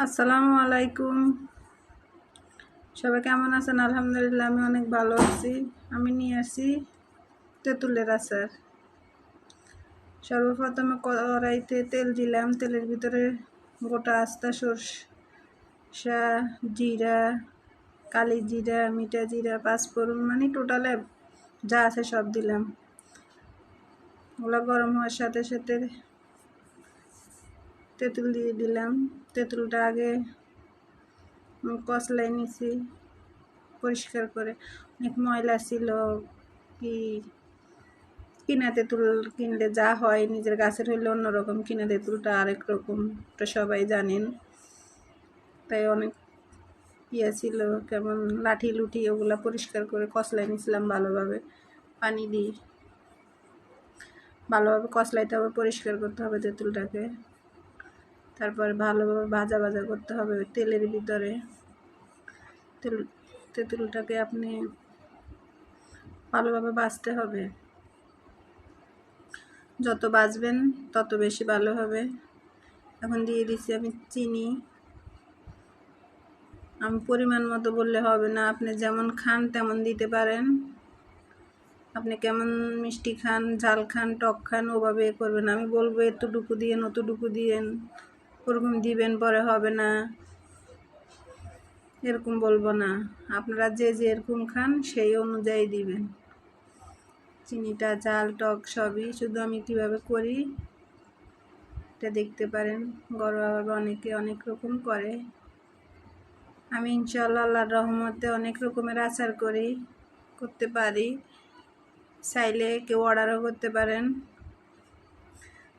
আসসালামু আলাইকুম। সবাই কেমন আছেন? আলহামদুলিল্লাহ আমি অনেক ভালো আছি। আমি নিয়ে আসি তেঁতুলের আচার। সর্বপ্রথমে কড়াইতে তেল দিলাম। তেলের ভিতরে গোটা আস্তা সরষা, জিরা, কালি জিরা, মিঠা জিরা, পাঁচফোড়ন, মানে টোটালে যা আছে সব দিলাম। ওগুলো গরম হওয়ার সাথে সাথে তেঁতুল দিয়ে দিলাম। তেঁতুলটা আগে কষলাই নিছি পরিষ্কার করে। অনেক ময়লা ছিল। কিনা তেঁতুল কিনলে যা হয়, নিজের গাছের হইলে অন্যরকম, কিনা তেঁতুলটা আরেক রকম, ওটা সবাই জানেন। তাই অনেক ছিল, কেমন লাঠি লুঠি, ওগুলা পরিষ্কার করে কষলাই নিছিলাম ভালোভাবে পানি দিয়ে। ভালোভাবে কষলাইতে হবে, পরিষ্কার করতে হবে তেঁতুলটাকে। তারপর ভালোভাবে ভাজা ভাজা করতে হবে তেলের ভিতরে। তেঁতুলটাকে আপনি ভালোভাবে ভাজতে হবে। যত ভাজবেন তত বেশি ভালো হবে। এখন দিয়ে দিচ্ছি আমি চিনি। আমি পরিমাণ মতো বললে হবে না, আপনি যেমন খান তেমন দিতে পারেন। আপনি কেমন মিষ্টি খান, ঝাল খান, টক খান, ওভাবে করবেন। আমি বলবো এতটুকু দিয়েন, অতটুকু দিয়েন, ওরকম দিবেন, পরে হবে না, এরকম বলবো না। আপনারা যে যেরকম খান সেই অনুযায়ী দিবেন চিনিটা। ঝাল টক সবই, শুধু আমি কীভাবে করি এটা দেখতে পারেন। ঘরোয়াভাবে অনেকে অনেক রকম করে। আমি ইনশাআল্লাহ আল্লাহর রহমতে অনেক রকমের আচার করতে পারি। চাইলে কেউ অর্ডারও করতে পারেন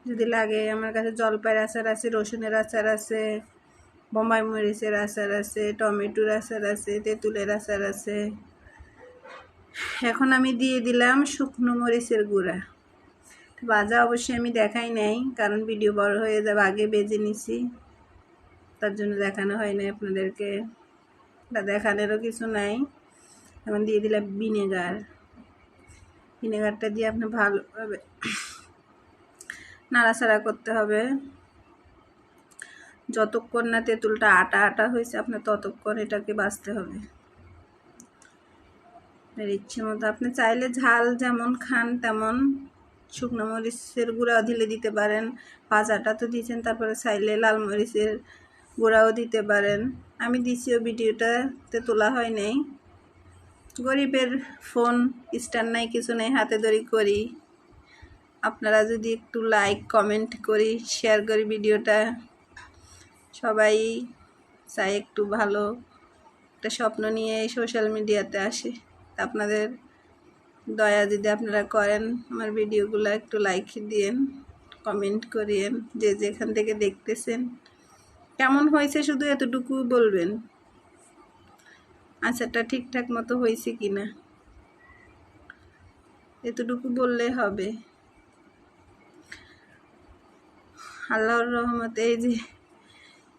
যদি লাগে। আমার কাছে জলপাইয়ের আচার আছে, রসুনের আচার আছে, বোম্বাই মরিচের আচার আছে, টমেটোর আচার আছে, তেঁতুলের আচার আছে। এখন আমি দিয়ে দিলাম শুকনো মরিচের গুঁড়া। ভাজা অবশ্যই আমি দেখাই নাই, কারণ ভিডিও বড় হয়ে যাবে। আগে বেজে নিছি, তার জন্য দেখানো হয় না আপনাদেরকে, বা দেখানোরও কিছু নাই। এখন দিয়ে দিলাম ভিনেগার। ভিনেগারটা দিয়ে আপনি ভালোভাবে নাড়াচাড়া করতে হবে। যতক্ষণ না তেঁতুলটা আটা আটা হয়েছে আপনার ততক্ষণ এটাকে ভাজতে হবে। ইচ্ছে মতো আপনি চাইলে ঝাল যেমন খান তেমন শুকনো মরিচের গুঁড়াও দিতে পারেন। ভাজাটা তো দিয়েছেন, তারপরে চাইলে লাল মরিচের গুঁড়াও দিতে পারেন। আমি দিছিও, ভিডিওটাতে তোলা হয় নাই। গরিবের ফোন স্ট্যান্ড নাই, কিছু নেই, হাতে ধরি করি। আপনারা যদি একটু লাইক কমেন্ট করি, শেয়ার করি ভিডিওটা, সবাই চাই একটু ভালো একটা স্বপ্ন নিয়ে এই সোশ্যাল মিডিয়াতে আসে। আপনাদের দয়া যদি আপনারা করেন, আমার ভিডিওগুলো একটু লাইক দিয়েন, কমেন্ট করিয়েন। যে যেখান থেকে দেখতেছেন কেমন হয়েছে শুধু এতটুকু বলবেন, আচারটা ঠিকঠাক মতো হয়েছে কিনা, এতটুকু বললে হবে। আল্লাহর রহমতে এই যে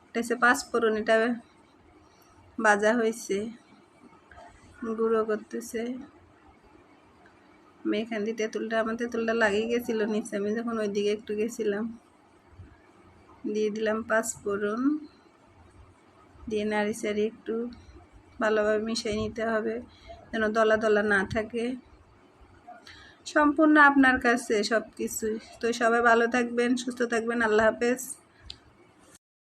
এটা হচ্ছে পাঁচফোড়ন, এটা ভাজা হয়েছে, গুঁড়ো করতেছে। আমি এখান দিয়ে আমার তেঁতুলটা লাগিয়ে গেছিলো নিচে, আমি যখন ওইদিকে একটু গেছিলাম। দিয়ে দিলাম পাঁচফোড়ন, দিয়ে নাড়ি চাড়ি একটু ভালোভাবে মিশিয়ে নিতে হবে যেন দলা দলা না থাকে। সম্পূর্ণ আপনার কাছে সব কিছুই। তো সবাই ভালো থাকবেন, সুস্থ থাকবেন। আল্লাহ হাফেজ।